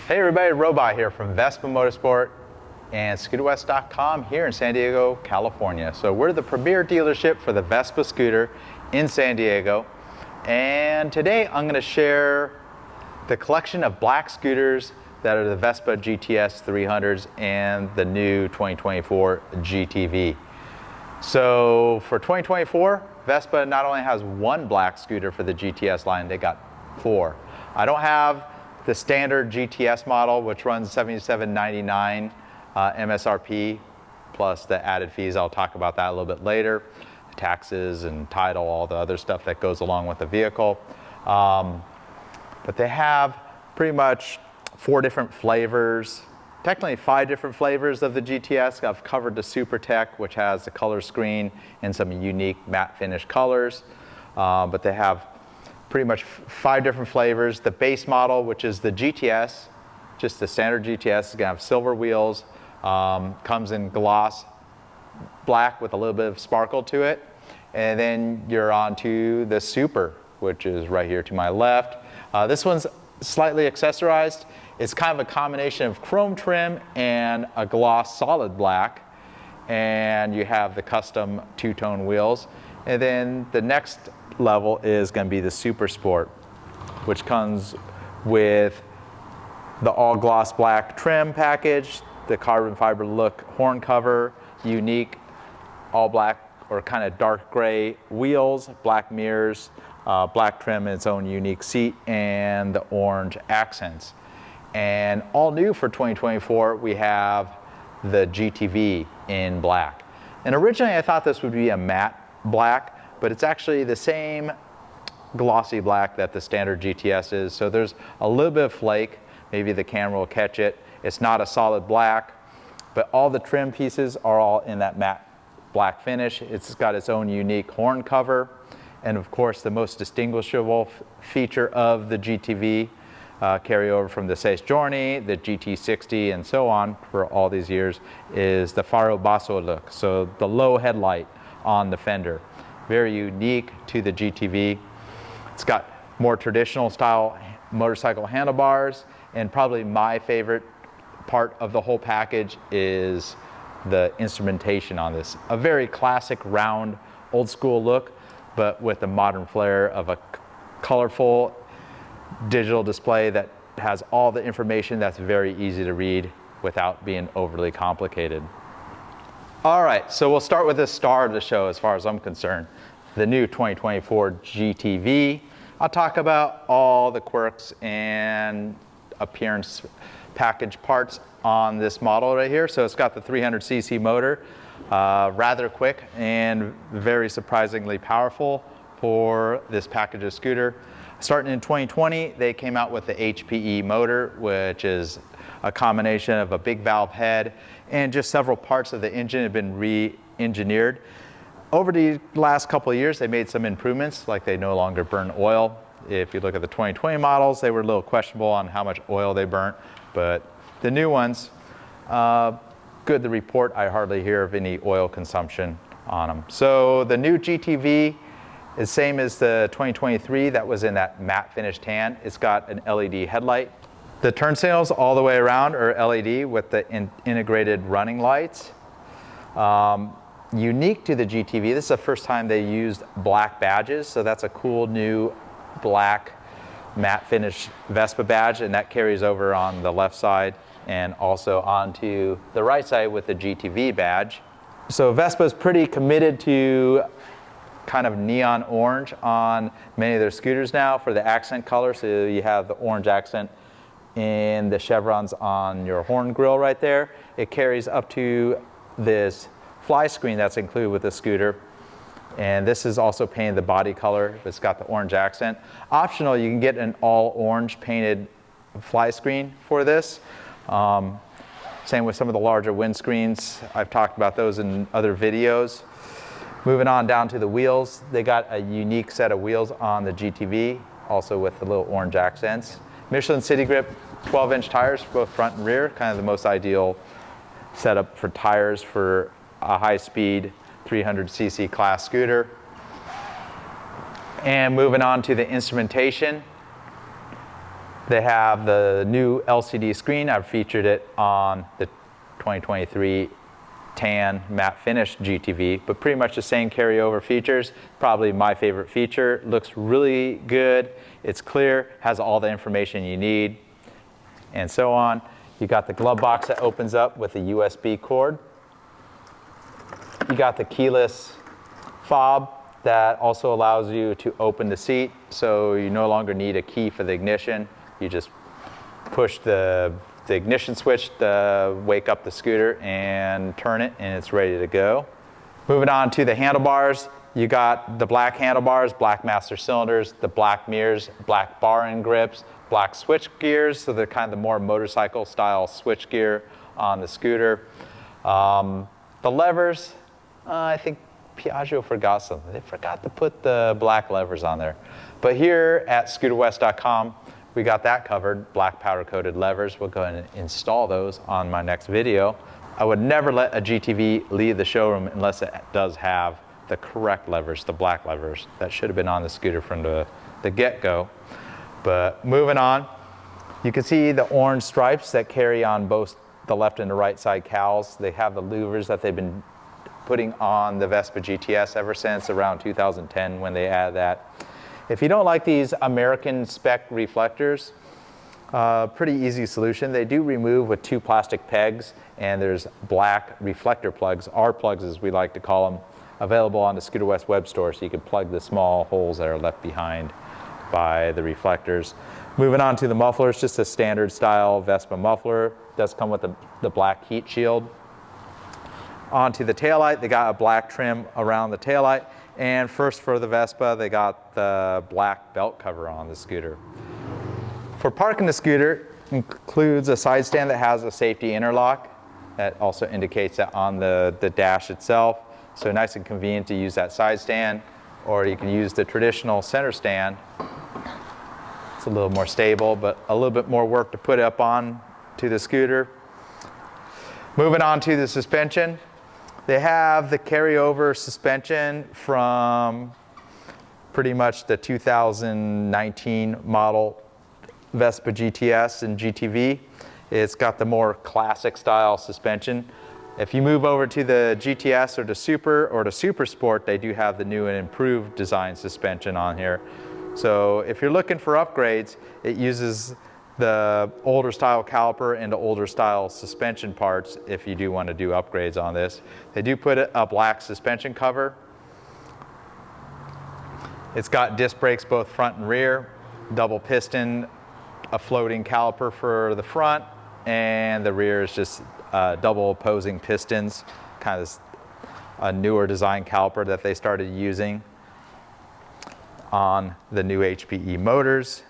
Hey everybody, Robot here from Vespa Motorsport and ScooterWest.com here in San Diego, California. So we're the premier dealership for the Vespa scooter in San Diego. And today I'm going to share the collection of black scooters that are the Vespa GTS 300s and the new 2024 GTV. So for 2024, Vespa not only has one black scooter for the GTS line, they got 4. I don't have the standard GTS model, which runs $77.99 MSRP, plus the added fees. I'll talk about that a little bit later. Taxes and title, all the other stuff that goes along with the vehicle. But they have pretty much 4 different flavors, technically 5 different flavors of the GTS. I've covered the Super Tech, which has the color screen and some unique matte finish colors. But they have pretty much 5 different flavors. The base model, which is the GTS, just the standard GTS, is gonna have silver wheels, comes in gloss black with a little bit of sparkle to it. And then you're on to the Super, which is right here to my left. This one's slightly accessorized. It's kind of a combination of chrome trim and a gloss solid black. And you have the custom 2-tone wheels. And then the next level is going to be the Super Sport, which comes with the all gloss black trim package, the carbon fiber look horn cover, unique all black or kind of dark gray wheels, black mirrors, black trim in its own unique seat, and the orange accents. And all new for 2024, we have the GTV in black. And originally I thought this would be a matte black, but it's actually the same glossy black that the standard GTS is. So there's a little bit of flake. Maybe the camera will catch it. It's not a solid black, but all the trim pieces are all in that matte black finish. It's got its own unique horn cover. And of course, the most distinguishable feature of the GTV carryover from the Seis Giorni, the GT60, and so on for all these years is the faro basso look. So the low headlight on the fender. Very unique to the GTV. It's got more traditional style motorcycle handlebars, and probably my favorite part of the whole package is the instrumentation on this. A very classic round old school look, but with the modern flair of a colorful digital display that has all the information that's very easy to read without being overly complicated. All right, so we'll start with the star of the show as far as I'm concerned, the new 2024 GTV. I'll talk about all the quirks and appearance package parts on this model right here. So it's got the 300cc motor, rather quick and very surprisingly powerful for this package of scooter. Starting in 2020, they came out with the HPE motor, which is a combination of a big valve head and just several parts of the engine have been re-engineered. Over the last couple of years, they made some improvements, like they no longer burn oil. If you look at the 2020 models, they were a little questionable on how much oil they burnt, but the new ones, good to report, I hardly hear of any oil consumption on them. So the new GTV is same as the 2023 that was in that matte finish tan. It's got an LED headlight. The turn signals all the way around are LED with the integrated running lights. Unique to the GTV, this is the first time they used black badges, so that's a cool new black matte finish Vespa badge, and that carries over on the left side and also onto the right side with the GTV badge. So Vespa is pretty committed to kind of neon orange on many of their scooters now for the accent color. So you have the orange accent in the chevrons on your horn grille right there. It carries up to this fly screen that's included with the scooter. And this is also painted the body color. It's got the orange accent. Optional, you can get an all orange painted fly screen for this. Same with some of the larger windscreens. I've talked about those in other videos. Moving on down to the wheels, they got a unique set of wheels on the GTV, also with the little orange accents. Michelin City Grip 12-inch tires, both front and rear, kind of the most ideal setup for tires for a high-speed 300cc class scooter. And moving on to the instrumentation. They have the new LCD screen. I've featured it on the 2023 tan matte finish GTV, but pretty much the same carryover features. Probably my favorite feature. Looks really good. It's clear, has all the information you need, and so on. You got the glove box that opens up with a USB cord. You got the keyless fob that also allows you to open the seat, so you no longer need a key for the ignition. You just push the ignition switch to wake up the scooter and turn it, and it's ready to go. Moving on to the handlebars, you got the black handlebars, black master cylinders, the black mirrors, black bar end grips, black switch gears, so they're kind of the more motorcycle style switch gear on the scooter. The levers, I think Piaggio forgot something. They forgot to put the black levers on there. But here at scooterwest.com, we got that covered, black powder coated levers. We'll go ahead and install those on my next video. I would never let a GTV leave the showroom unless it does have the correct levers, the black levers. That should have been on the scooter from the get-go. But moving on, you can see the orange stripes that carry on both the left and the right side cowls. They have the louvers that they've been putting on the Vespa GTS ever since around 2010 when they added that. If you don't like these American spec reflectors, pretty easy solution. They do remove with 2 plastic pegs, and there's black reflector plugs, R plugs as we like to call them, available on the Scooter West web store, so you can plug the small holes that are left behind by the reflectors. Moving on to the mufflers, just a standard style Vespa muffler. Does come with the black heat shield. Onto the taillight, they got a black trim around the taillight. And first for the Vespa, they got the black belt cover on the scooter. For parking the scooter, includes a side stand that has a safety interlock. That also indicates that on the dash itself. So nice and convenient to use that side stand, or you can use the traditional center stand. It's a little more stable, but a little bit more work to put up on to the scooter. Moving on to the suspension. They have the carryover suspension from pretty much the 2019 model Vespa GTS and GTV. It's got the more classic style suspension. If you move over to the GTS or the Super Sport, they do have the new and improved design suspension on here. So if you're looking for upgrades, it uses the older style caliper and the older style suspension parts if you do want to do upgrades on this. They do put a black suspension cover. It's got disc brakes both front and rear, double piston, a floating caliper for the front, and the rear is just double opposing pistons, kind of a newer design caliper that they started using on the new HPE motors.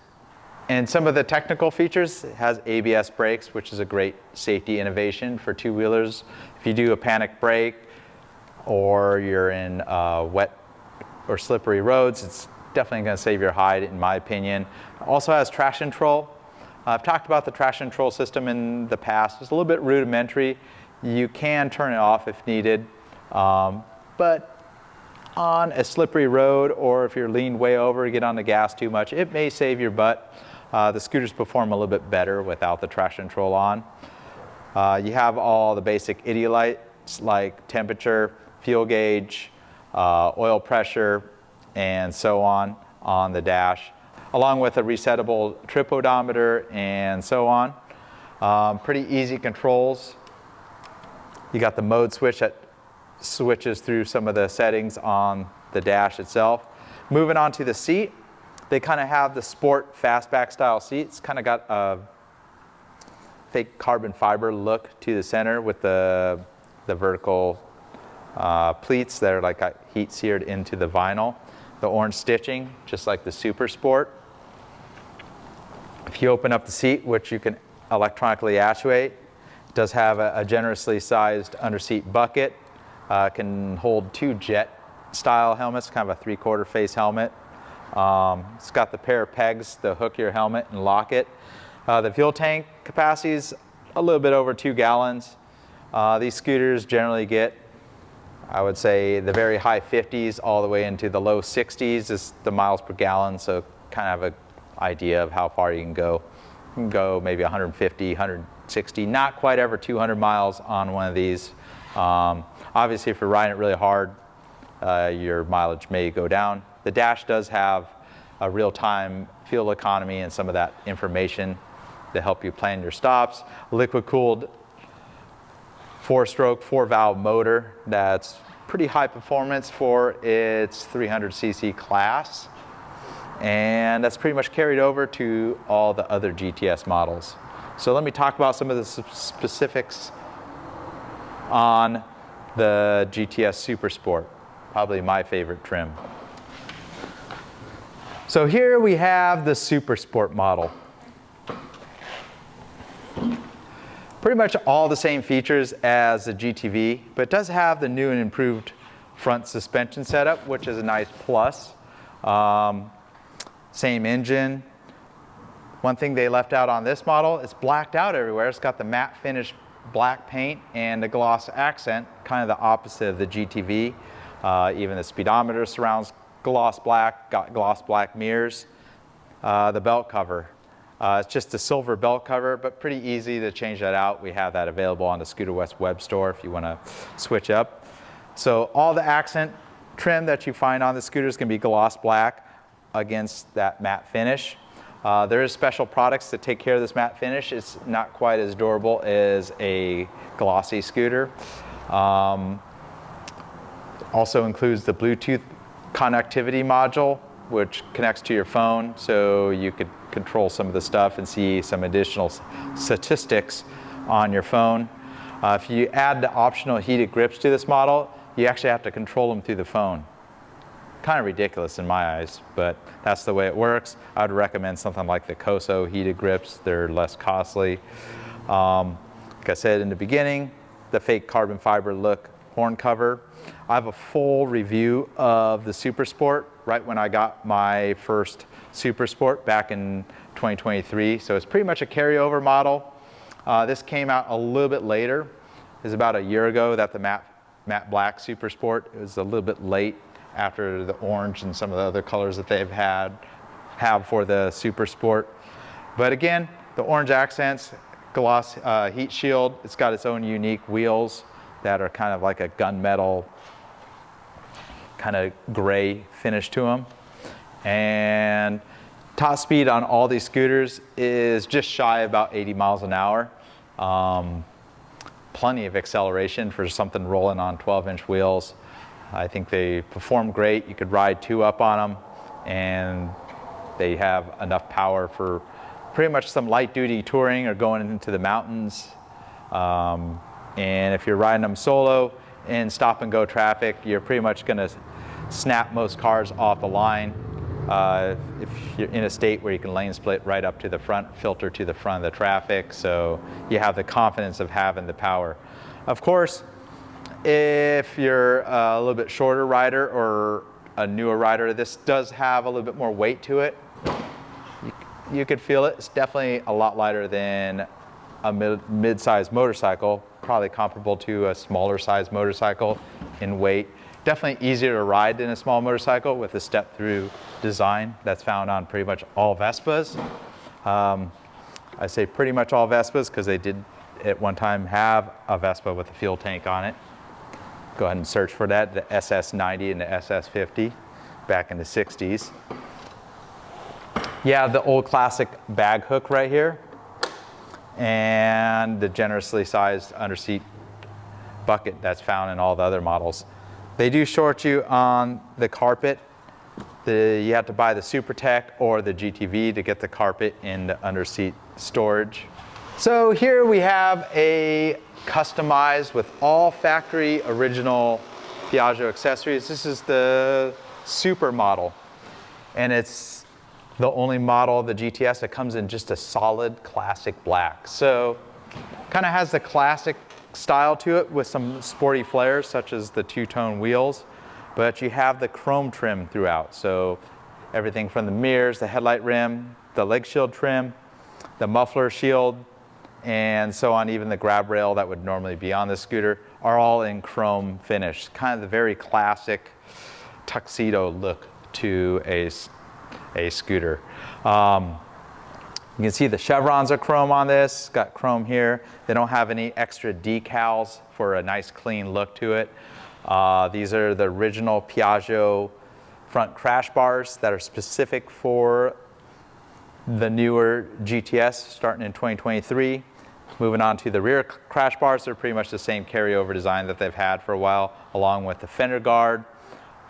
And some of the technical features, it has ABS brakes, which is a great safety innovation for two-wheelers. If you do a panic brake or you're in wet or slippery roads, it's definitely going to save your hide, in my opinion. Also has traction control. I've talked about the traction control system in the past. It's a little bit rudimentary. You can turn it off if needed, but on a slippery road, or if you're leaned way over, you get on the gas too much, it may save your butt. The scooters perform a little bit better without the traction control on. You have all the basic idiot lights like temperature, fuel gauge, oil pressure, and so on the dash, along with a resettable trip odometer and so on. Pretty easy controls. You got the mode switch that switches through some of the settings on the dash itself. Moving on to the seat, they kind of have the sport fastback style seats. Kind of got a fake carbon fiber look to the center with the vertical pleats that are like heat seared into the vinyl. The orange stitching, just like the Super Sport. If you open up the seat, which you can electronically actuate, it does have a generously sized underseat bucket. Can hold 2 jet style helmets, kind of a 3/4 face helmet. It's got the pair of pegs to hook your helmet and lock it. The fuel tank capacity is a little bit over 2 gallons. These scooters generally get, I would say, the very high 50s all the way into the low 60s is the miles per gallon, so kind of have an idea of how far you can go can go maybe 150, 160, not quite ever 200 miles on one of these. Obviously, if you're riding it really hard, your mileage may go down. The dash does have a real-time fuel economy and some of that information to help you plan your stops. Liquid-cooled 4-stroke, 4-valve motor that's pretty high performance for its 300cc class. And that's pretty much carried over to all the other GTS models. So let me talk about some of the specifics on the GTS Super Sport, probably my favorite trim. So here we have the Super Sport model. Pretty much all the same features as the GTV, but it does have the new and improved front suspension setup, which is a nice plus. Same engine. One thing they left out on this model, it's blacked out everywhere. It's got the matte finish black paint and the gloss accent, kind of the opposite of the GTV. Even the speedometer surrounds gloss black, got gloss black mirrors. The belt cover, it's just a silver belt cover, but pretty easy to change that out. We have that available on the Scooter West web store if you want to switch up. So all the accent trim that you find on the scooters can be gloss black against that matte finish. There is special products that take care of this matte finish. It's not quite as durable as a glossy scooter. Also includes the Bluetooth connectivity module, which connects to your phone, so you could control some of the stuff and see some additional statistics on your phone. If you add the optional heated grips to this model, you actually have to control them through the phone. Kind of ridiculous in my eyes, but that's the way it works. I would recommend something like the Koso heated grips. They're less costly. Like I said in the beginning, the fake carbon fiber look horn cover. I have a full review of the Super Sport right when I got my first Super Sport back in 2023. So it's pretty much a carryover model. This came out a little bit later. It was about a year ago that the matte black Super Sport. It was a little bit late after the orange and some of the other colors that they've have for the Super Sport. But again, the orange accents, gloss heat shield. It's got its own unique wheels that are kind of like a gunmetal kind of gray finish to them. And top speed on all these scooters is just shy of about 80 miles an hour. Plenty of acceleration for something rolling on 12-inch wheels. I think they perform great. You could ride 2 up on them, and they have enough power for pretty much some light-duty touring or going into the mountains. And if you're riding them solo in stop-and-go traffic, you're pretty much going to snap most cars off the line. If you're in a state where you can lane split right up to the front, filter to the front of the traffic, so you have the confidence of having the power. Of course, if you're a little bit shorter rider or a newer rider, this does have a little bit more weight to it. You could feel it. It's definitely a lot lighter than a mid-sized motorcycle, probably comparable to a smaller sized motorcycle in weight. Definitely easier to ride than a small motorcycle with the step-through design that's found on pretty much all Vespas. I say pretty much all Vespas because they did at one time have a Vespa with a fuel tank on it. Go ahead and search for that, the SS90 and the SS50 back in the 60s. You have the old classic bag hook right here and the generously sized underseat bucket that's found in all the other models. They do short you on the carpet. You have to buy the SuperTech or the GTV to get the carpet in the underseat storage. So here we have a customized with all factory original Piaggio accessories. This is the Super model, and it's the only model of the GTS that comes in just a solid classic black. So kind of has the classic style to it with some sporty flares such as the two-tone wheels, but you have the chrome trim throughout. So everything from the mirrors, the headlight rim, the leg shield trim, the muffler shield, and so on, even the grab rail that would normally be on the scooter are all in chrome finish. Kind of the very classic tuxedo look to a scooter. You can see the chevrons are chrome on this, got chrome here. They don't have any extra decals for a nice clean look to it. These are the original Piaggio front crash bars that are specific for the newer GTS starting in 2023. Moving on to the rear crash bars, they're pretty much the same carryover design that they've had for a while, along with the fender guard,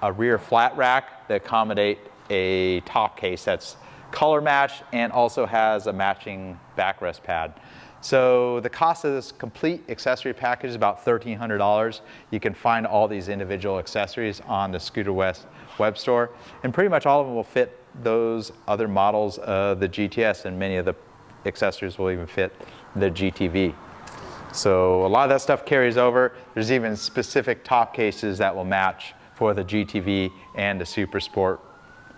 a rear flat rack that accommodate a top case that's color matched and also has a matching backrest pad. So the cost of this complete accessory package is about $1,300. You can find all these individual accessories on the Scooter West web store, and pretty much all of them will fit those other models of the GTS, and many of the accessories will even fit the GTV. So a lot of that stuff carries over. There's even specific top cases that will match for the GTV and the Super Sport,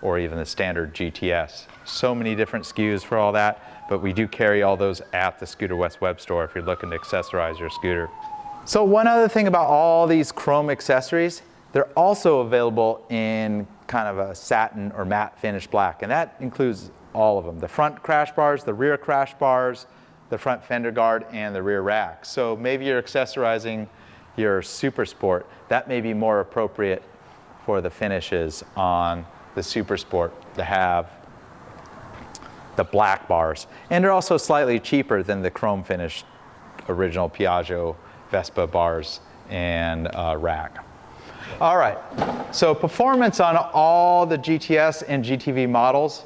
or even the standard GTS. So many different SKUs for all that, but we do carry all those at the Scooter West web store if you're looking to accessorize your scooter. So one other thing about all these chrome accessories, they're also available in kind of a satin or matte finish black, and that includes all of them. The front crash bars, the rear crash bars, the front fender guard, and the rear rack. So maybe you're accessorizing your Super Sport. That may be more appropriate for the finishes on the Super Sport to have the black bars. And they're also slightly cheaper than the chrome finished original Piaggio Vespa bars and rack. All right, so performance on all the GTS and GTV models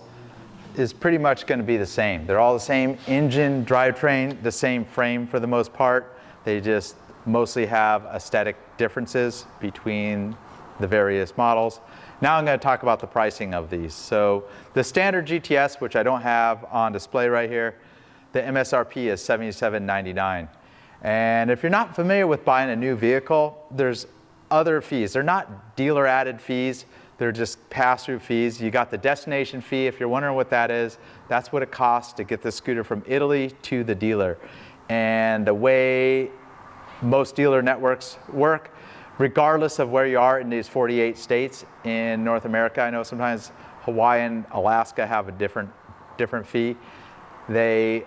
is pretty much going to be the same. They're all the same engine, drivetrain, the same frame for the most part. They just mostly have aesthetic differences between the various models. Now I'm going to talk about the pricing of these. So the standard GTS, which I don't have on display right here, the MSRP is $77.99. And if you're not familiar with buying a new vehicle, there's other fees. They're not dealer added fees. They're just pass-through fees. You got the destination fee. If you're wondering what that is, that's what it costs to get the scooter from Italy to the dealer. And the way most dealer networks work, regardless of where you are in these 48 states in North America, I know sometimes Hawaii and Alaska have a different fee. They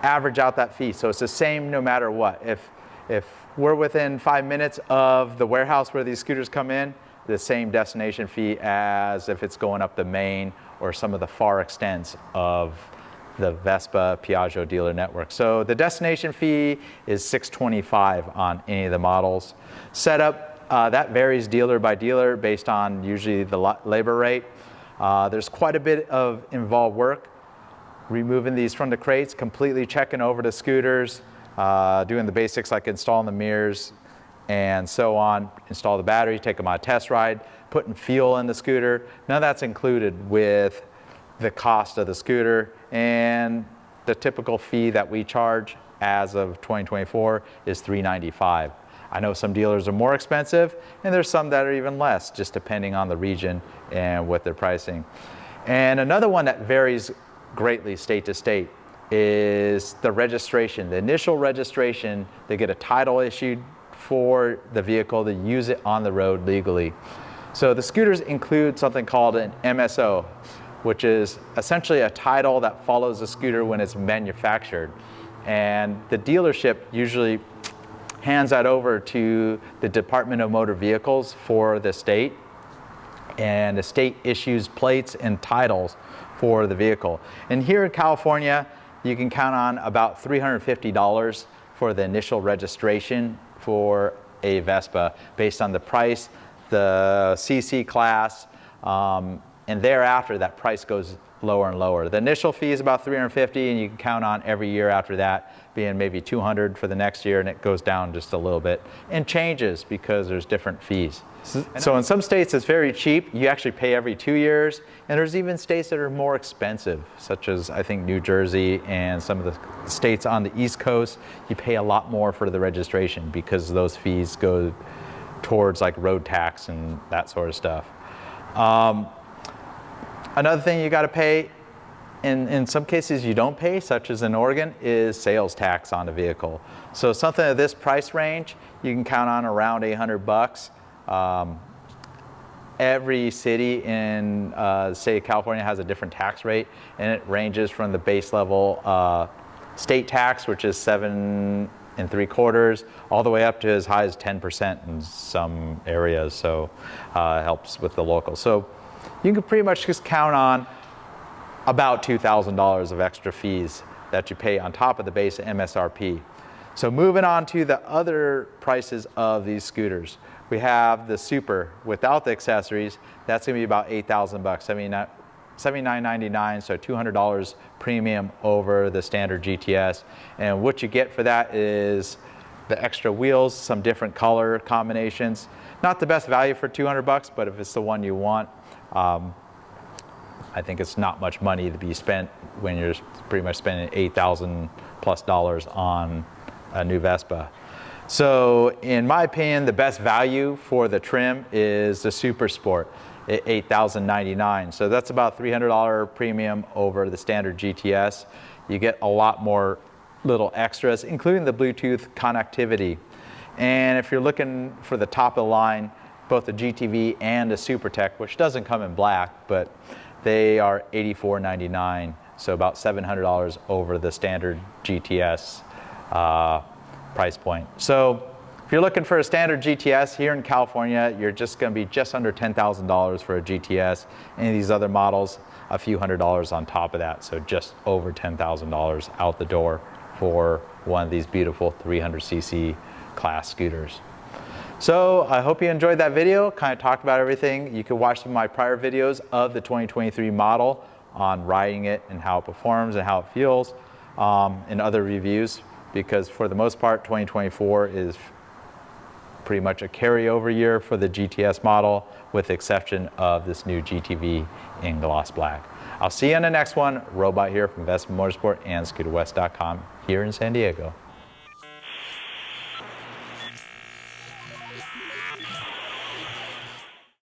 average out that fee, so it's the same no matter what. If we're within 5 minutes of the warehouse where these scooters come in, the same destination fee as if it's going up the main or some of the far extents of the Vespa Piaggio dealer network. So the destination fee is $625 on any of the models. Setup, that varies dealer by dealer based on usually the labor rate. There's quite a bit of involved work, removing these from the crates, completely checking over the scooters, doing the basics like installing the mirrors and so on, install the battery, take them on a test ride, putting fuel in the scooter. None of that's included with the cost of the scooter, and the typical fee that we charge as of 2024 is $395. I know some dealers are more expensive, and there's some that are even less, just depending on the region and what they're pricing. And another one that varies greatly state to state is the registration. The initial registration, they get a title issued for the vehicle to use it on the road legally. So the scooters include something called an MSO, which is essentially a title that follows the scooter when it's manufactured. And the dealership usually hands that over to the Department of Motor Vehicles for the state, and the state issues plates and titles for the vehicle. And here in California, you can count on about $350 for the initial registration for a Vespa based on the price, the CC class, and thereafter that price goes lower and lower. The initial fee is about $350, and you can count on every year after that being maybe $200 for the next year, and it goes down just a little bit and changes because there's different fees. So in some states it's very cheap. You actually pay every 2 years, and there's even states that are more expensive, such as I think New Jersey and some of the states on the East Coast. You pay a lot more for the registration because those fees go towards like road tax and that sort of stuff. Another thing you got to pay, in some cases you don't pay, such as in Oregon, is sales tax on the vehicle. So something of this price range, you can count on around $800. every city in the state of California has a different tax rate, and it ranges from the base level state tax, which is 7 3/4, all the way up to as high as 10% in some areas. So it helps with the local. So you can pretty much just count on about $2,000 of extra fees that you pay on top of the base MSRP. So moving on to the other prices of these scooters. We have the Super without the accessories. That's gonna be about $8,000, $79.99, so $200 premium over the standard GTS. And what you get for that is the extra wheels, some different color combinations. Not the best value for $200, but if it's the one you want, I think it's not much money to be spent when you're pretty much spending $8,000+ on a new Vespa. So in my opinion, the best value for the trim is the Super Sport at $8,099. So that's about $300 premium over the standard GTS. You get a lot more little extras, including the Bluetooth connectivity. And if you're looking for the top of the line, both the GTV and the Super Tech, which doesn't come in black, but they are $84.99, so about $700 over the standard GTS price point. So if you're looking for a standard GTS here in California, you're just going to be just under $10,000 for a GTS. Any of these other models, a few $100s on top of that, so just over $10,000 out the door for one of these beautiful 300cc class scooters. So I hope you enjoyed that video, kind of talked about everything. You can watch some of my prior videos of the 2023 model on riding it and how it performs and how it feels, and other reviews, because for the most part, 2024 is pretty much a carryover year for the GTS model, with the exception of this new GTV in gloss black. I'll see you on the next one. Robot here from Vespa Motorsport and ScooterWest.com here in San Diego.